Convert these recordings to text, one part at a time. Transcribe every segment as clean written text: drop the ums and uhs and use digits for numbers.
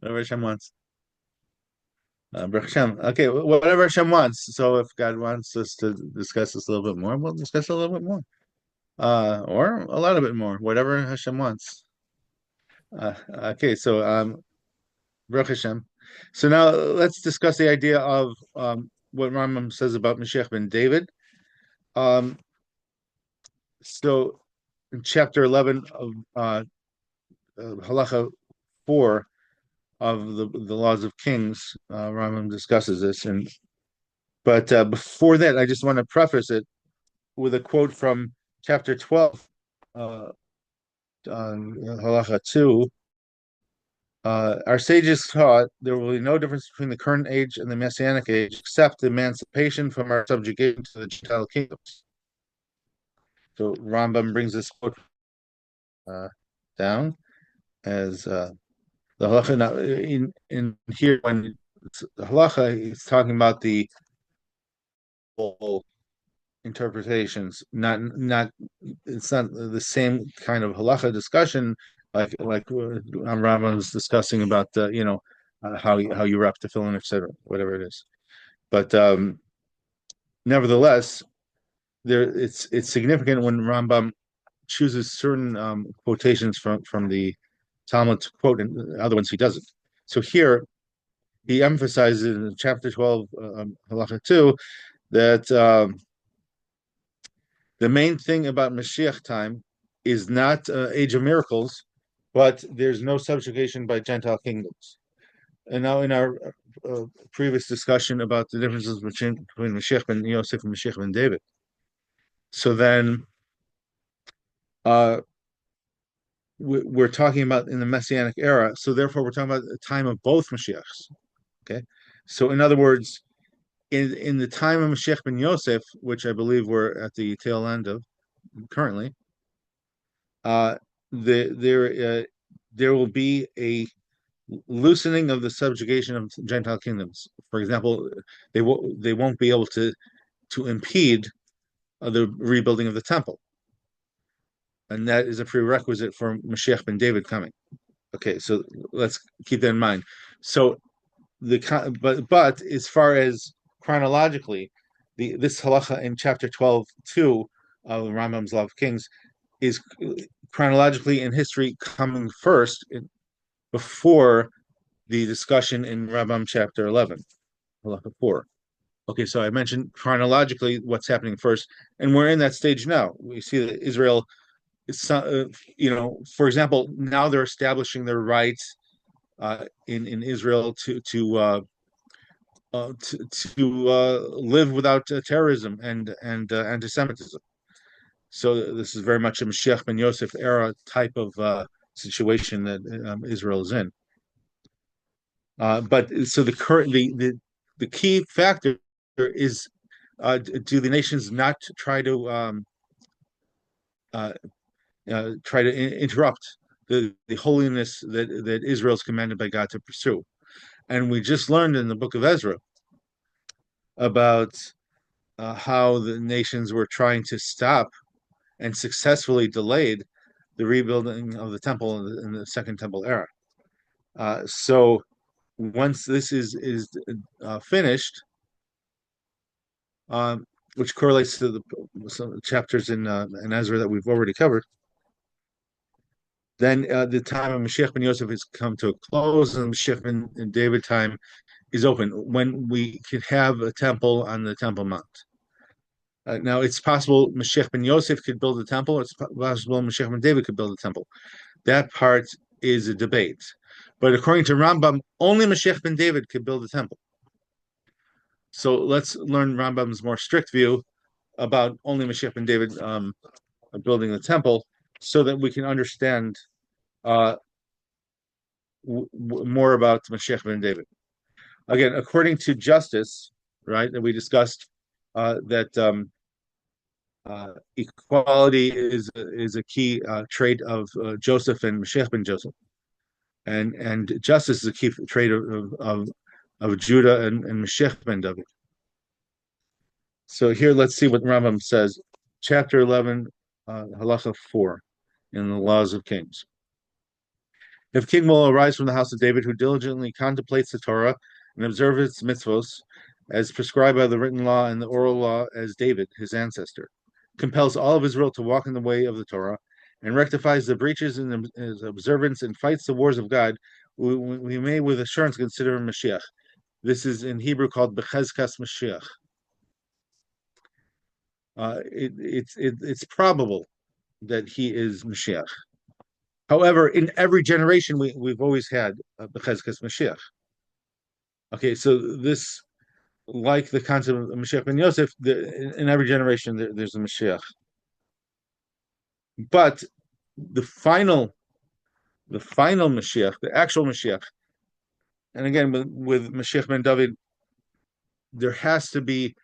Whatever Hashem wants. Baruch Hashem. Okay, whatever Hashem wants. So if God wants us to discuss this a little bit more, we'll discuss a little bit more. Or a lot of it more, whatever Hashem wants. Okay, so Baruch Hashem. So now let's discuss the idea of what Rambam says about Moshiach ben David. So in chapter 11 of Halacha 4 of the Laws of Kings, Rambam discusses this. But before that, I just want to preface it with a quote from chapter 12, Halacha 2. Our sages taught there will be no difference between the current age and the Messianic age except emancipation from our subjugation to the Gentile kingdoms. So Rambam brings this quote down as the halacha. Now, in here, when the halacha, he's talking about the interpretations. Not it's not the same kind of halacha discussion like Rambam was discussing about how you wrap the tefillin, etc., whatever it is. But nevertheless, it's significant when Rambam chooses certain quotations from the Talmud to quote, and other ones he doesn't. So here he emphasizes in chapter 12, halacha 2, that the main thing about Mashiach time is not age of miracles, but there's no subjugation by Gentile kingdoms. And now in our previous discussion about the differences between Mashiach ben Yosef and Mashiach ben David. So then we're talking about in the Messianic era. So therefore we're talking about the time of both Mashiachs. Okay. So in other words, in the time of Mashiach ben Yosef, which I believe we're at the tail end of currently, there will be a loosening of the subjugation of Gentile kingdoms. For example, they won't be able to impede the rebuilding of the temple, and that is a prerequisite for Moshiach ben David coming. Okay, so let's keep that in mind. So but as far as chronologically, this halacha in chapter 12:2 of Rambam's Law of Kings is chronologically in history coming first before the discussion in Rambam chapter 11, halacha 4. Okay, so I mentioned chronologically what's happening first, and we're in that stage now. We see that Israel is, for example, now they're establishing their rights in Israel to live without terrorism and anti-Semitism. So this is very much a Mashiach ben Yosef era type of situation that Israel is in. But so the key factor is do the nations not try to interrupt the holiness that Israel is commanded by God to pursue? And we just learned in the book of Ezra about how the nations were trying to stop and successfully delayed the rebuilding of the temple in the Second Temple era. So once this is finished, which correlates to some chapters in Ezra that we've already covered, then the time of Mashiach ben Yosef has come to a close, and Mashiach ben David time is open when we can have a temple on the Temple Mount. Now, it's possible Mashiach ben Yosef could build a temple. It's possible Mashiach ben David could build a temple. That part is a debate. But according to Rambam, only Mashiach ben David could build a temple. So let's learn Rambam's more strict view about only Mashiach ben David building the temple, so that we can understand more about Mashiach ben David. Again, according to justice, right, that we discussed, that equality is a key trait of Joseph and Mashiach ben Joseph, and justice is a key trait of Judah and Mashiach ben David. So here, let's see what Rambam says, chapter 11, halacha 4, in the Laws of Kings. If king will arise from the house of David, who diligently contemplates the Torah and observes its mitzvos, as prescribed by the written law and the oral law, as David, his ancestor, compels all of Israel to walk in the way of the Torah, and rectifies the breaches in his observance and fights the wars of God, we may with assurance consider him Mashiach. This is in Hebrew called Bechezkas Mashiach. It's probable that he is Mashiach. However, in every generation, we've always had Bechezkas Mashiach. Okay, so this, like the concept of Mashiach ben Yosef, in every generation there's a Mashiach. But the final Mashiach, the actual Mashiach, and again with Mashiach ben David, there has to be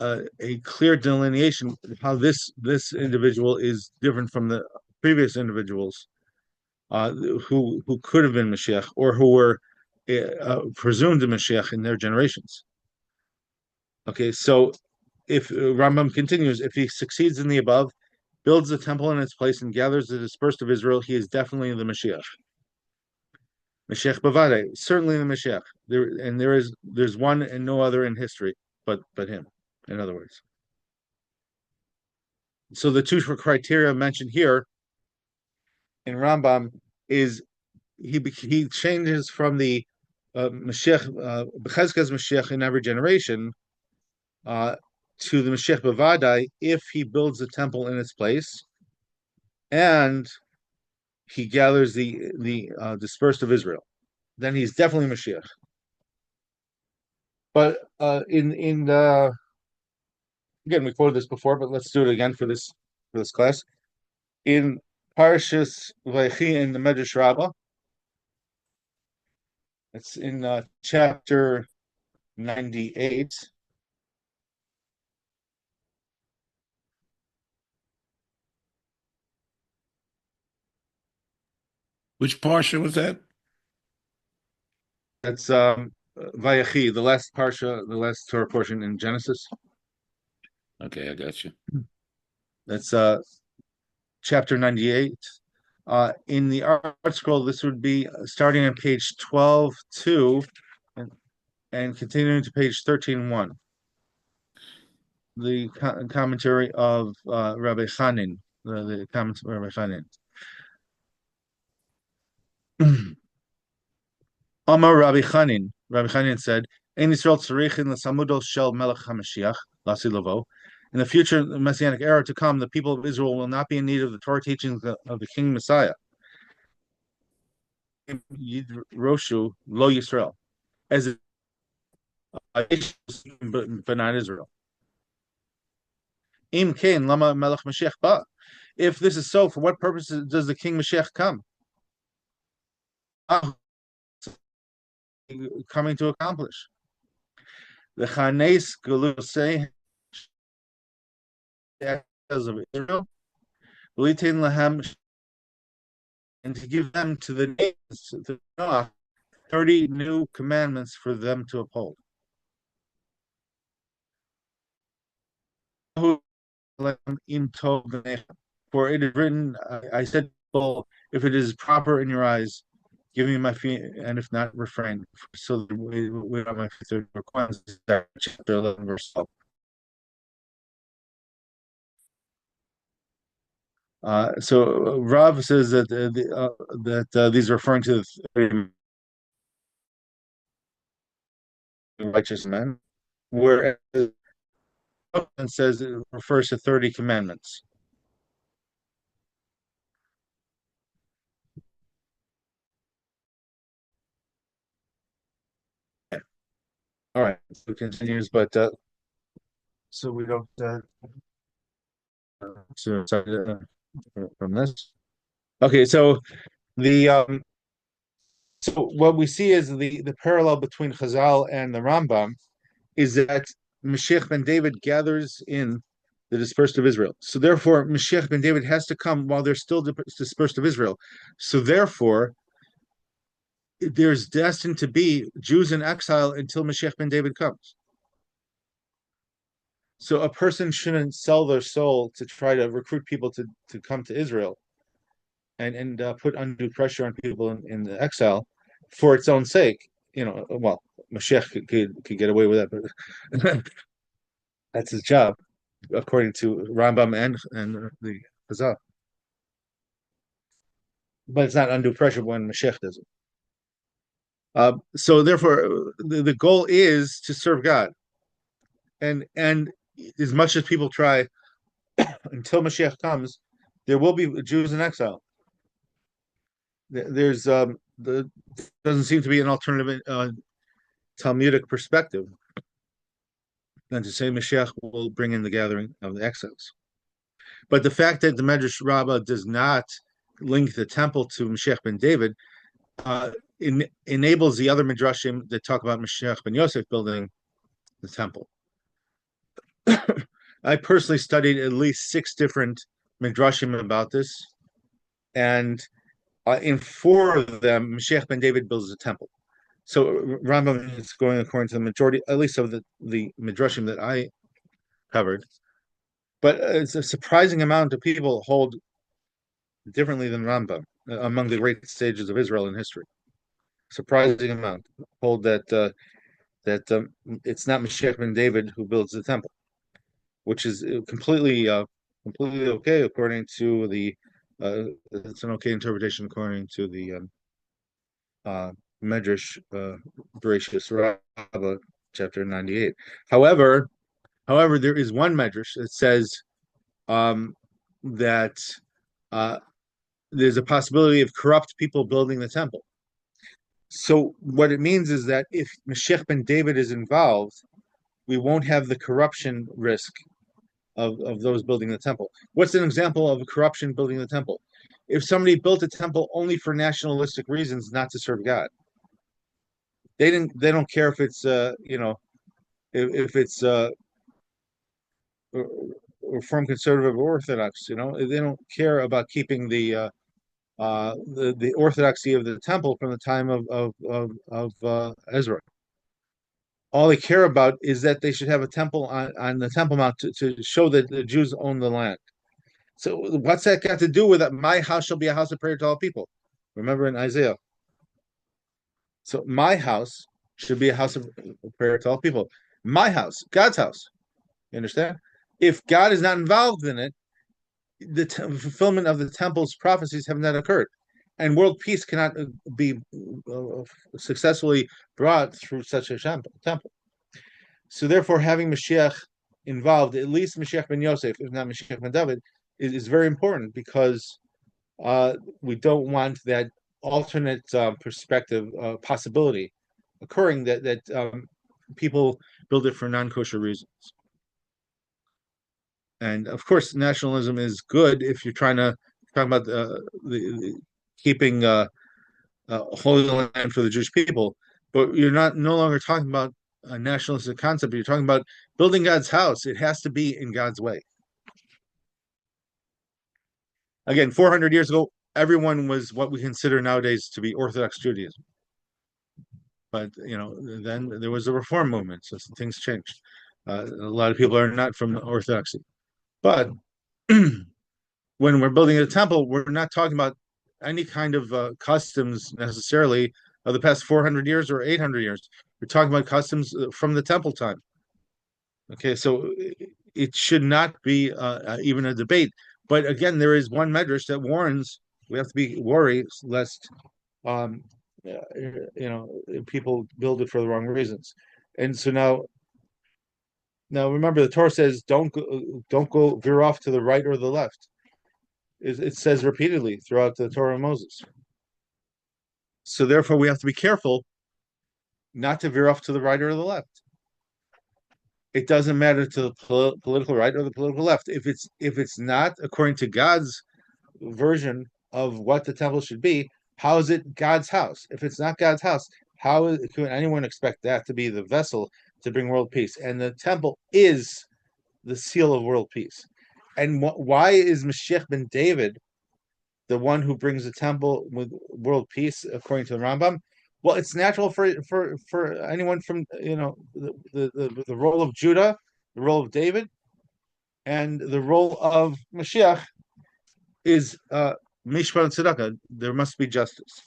a clear delineation of how this individual is different from the previous individuals who could have been Mashiach or who were presumed a Mashiach in their generations. Okay, so if Rambam continues, if he succeeds in the above, builds the temple in its place, and gathers the dispersed of Israel, he is definitely the Mashiach. Mashiach Bavade, certainly the Mashiach. There's one and no other in history but him, in other words. So the two criteria mentioned here in Rambam is he changes from the Mashiach Bechezkas Mashiach in every generation to the Mashiach Bavadai if he builds the temple in its place and he gathers the dispersed of Israel. Then he's definitely Mashiach. But in the again, we quoted this before, but let's do it again for this class. In Parshas Vayechi in the Medrash Rabbah, it's in chapter 98. Which parsha was that? That's Vayechi, the last parsha, the last Torah portion in Genesis. Okay, I got you. That's chapter 98. In the art scroll, this would be starting on page 12.2 and continuing to page 13.1. The commentary of Rabbi Chanin, the comments of Rabbi Chanin. Amar Rabbi Chanin. Rabbi Chanin said, "Ein Yisrael tzarichin l'samudol shel Melech HaMashiach lasi lavo." In the future Messianic era to come, the people of Israel will not be in need of the Torah teachings of the King Messiah. Roshu lo Yisrael, as but not Israel. Im kain lama Melech Mashiach ba. If this is so, for what purpose does the King Mashiach come? Coming to accomplish the Chanes Galusei of Israel, Lahem, and to give them to the nations, to Noah, 30 new commandments for them to uphold. For it is written, I said, if it is proper in your eyes, give me my feet, and if not, refrain. So that we have my feet requirements. Chapter 11, verse 12. So Rav says that these are referring to the righteous men, whereas and says it refers to 30 commandments. All right, so it continues, but so we don't from this. Okay, so the so what we see is the parallel between Chazal and the Rambam is that Mashiach ben David gathers in the dispersed of Israel. So therefore, Mashiach ben David has to come while they're still dispersed of Israel. So therefore, there's destined to be Jews in exile until Mashiach ben David comes. So a person shouldn't sell their soul to try to recruit people to come to Israel. and put undue pressure on people in the exile for its own sake. Well, Moshiach could get away with that, but that's his job, according to Rambam and the Chazal. But it's not undue pressure when Moshiach does it. So therefore, the goal is to serve God, and as much as people try, until Mashiach comes, there will be Jews in exile. There's the doesn't seem to be an alternative Talmudic perspective than to say Mashiach will bring in the gathering of the exiles. But the fact that the Medrash Rabbah does not link the temple to Mashiach ben David enables the other Midrashim that talk about Mashiach ben Yosef building the temple. I personally studied at least 6 different Midrashim about this, and in 4 of them, Moshiach ben David builds a temple. So Rambam is going according to the majority, at least of the Midrashim that I covered. But it's a surprising amount of people hold differently than Rambam among the great sages of Israel in history. Surprising amount hold that it's not Moshiach ben David who builds the temple, which is completely okay according to the it's an okay interpretation according to the Medrash Bereshis Rabbah chapter 98. However, there is one Medrash that says that there's a possibility of corrupt people building the temple. So what it means is that if Mashiach ben David is involved, we won't have the corruption risk of those building the temple. What's an example of corruption building the temple? If somebody built a temple only for nationalistic reasons, not to serve God, they don't care if it's if it's Reform conservative or Orthodox. They don't care about keeping the orthodoxy of the temple from the time of Ezra. All they care about is that they should have a temple on the Temple Mount to show that the Jews own the land. So what's that got to do with it? My house shall be a house of prayer to all people. Remember in Isaiah. So my house should be a house of prayer to all people. My house, God's house. You understand? If God is not involved in it, the fulfillment of the temple's prophecies have not occurred. And world peace cannot be successfully brought through such a temple. So therefore, having Mashiach involved, at least Mashiach ben Yosef, if not Mashiach ben David, is very important, because we don't want that alternate perspective possibility occurring that people build it for non-kosher reasons. And of course, nationalism is good if you're trying to talk about the keeping Holy Land for the Jewish people, but you're no longer talking about a nationalistic concept. You're talking about building God's house. It has to be in God's way. Again, 400 years ago, everyone was what we consider nowadays to be Orthodox Judaism. But then there was a reform movement, so things changed. A lot of people are not from Orthodoxy, but when we're building a temple, we're not talking about any kind of customs necessarily of the past 400 years or 800 years. We're talking about customs from the temple time. Okay, so it should not be even a debate. But again, there is one medrash that warns we have to be worried lest people build it for the wrong reasons. And so now remember, the Torah says don't go veer off to the right or the left. It says repeatedly throughout the Torah of Moses. So therefore, we have to be careful not to veer off to the right or the left. It doesn't matter to the political right or the political left. If it's not according to God's version of what the temple should be, how is it God's house? If it's not God's house, how can anyone expect that to be the vessel to bring world peace? And the temple is the seal of world peace. And why is Moshiach ben David the one who brings the temple with world peace, according to the Rambam? Well, it's natural for anyone from the role of Judah, the role of David, and the role of Mashiach is mishpat and tzedakah. There must be justice.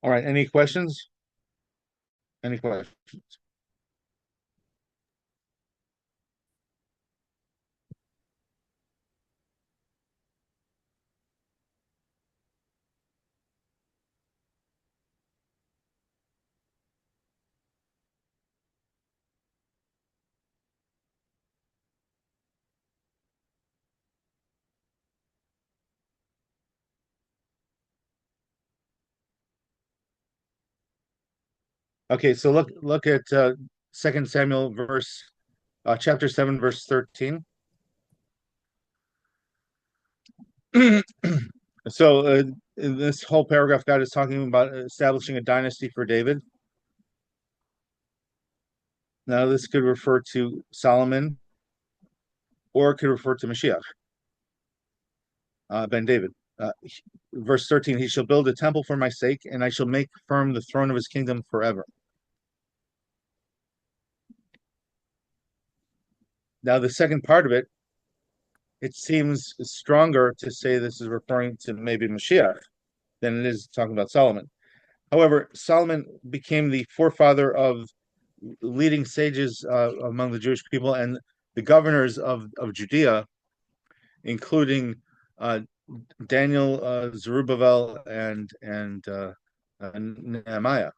All right. Any questions? Any questions? Okay, so look at Second Samuel chapter 7, verse 13. So in this whole paragraph, God is talking about establishing a dynasty for David. Now, this could refer to Solomon, or it could refer to Moshiach, ben David. Verse 13, he shall build a temple for my sake, and I shall make firm the throne of his kingdom forever. Now, the second part of it, it seems stronger to say this is referring to maybe Mashiach than it is talking about Solomon. However, Solomon became the forefather of leading sages among the Jewish people and the governors of Judea, including Daniel, Zerubbabel, and Nehemiah.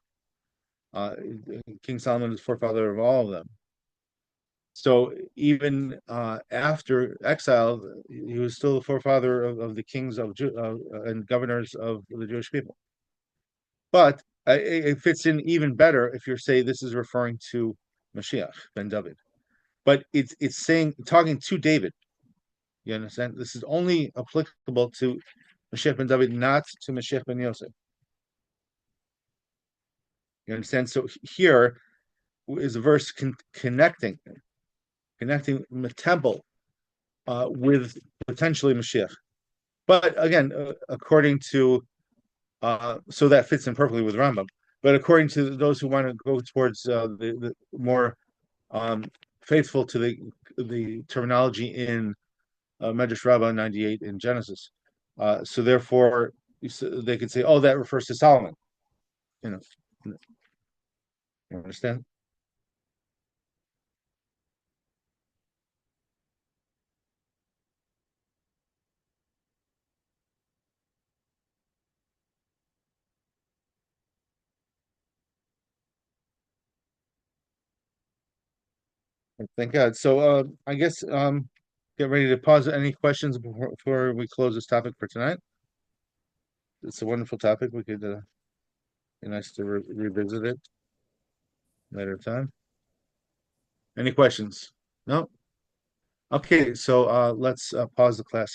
King Solomon is forefather of all of them. So even after exile, he was still the forefather of the kings and governors of the Jewish people. But it fits in even better if you're saying this is referring to Moshiach ben David. But it's saying talking to David. You understand? This is only applicable to Moshiach ben David, not to Moshiach ben Yosef. You understand? So here is a verse connecting the temple with potentially Mashiach. But again, according to so that fits in perfectly with Rambam. But according to those who want to go towards the more faithful to the terminology in Medrash Rabbah 98 in Genesis, so therefore they could say, "Oh, that refers to Solomon." You know, you understand? Thank God. So I guess get ready to pause. Any questions before we close this topic for tonight? It's a wonderful topic. We could be nice to revisit it later time. Any questions? No? Okay, so let's pause the class.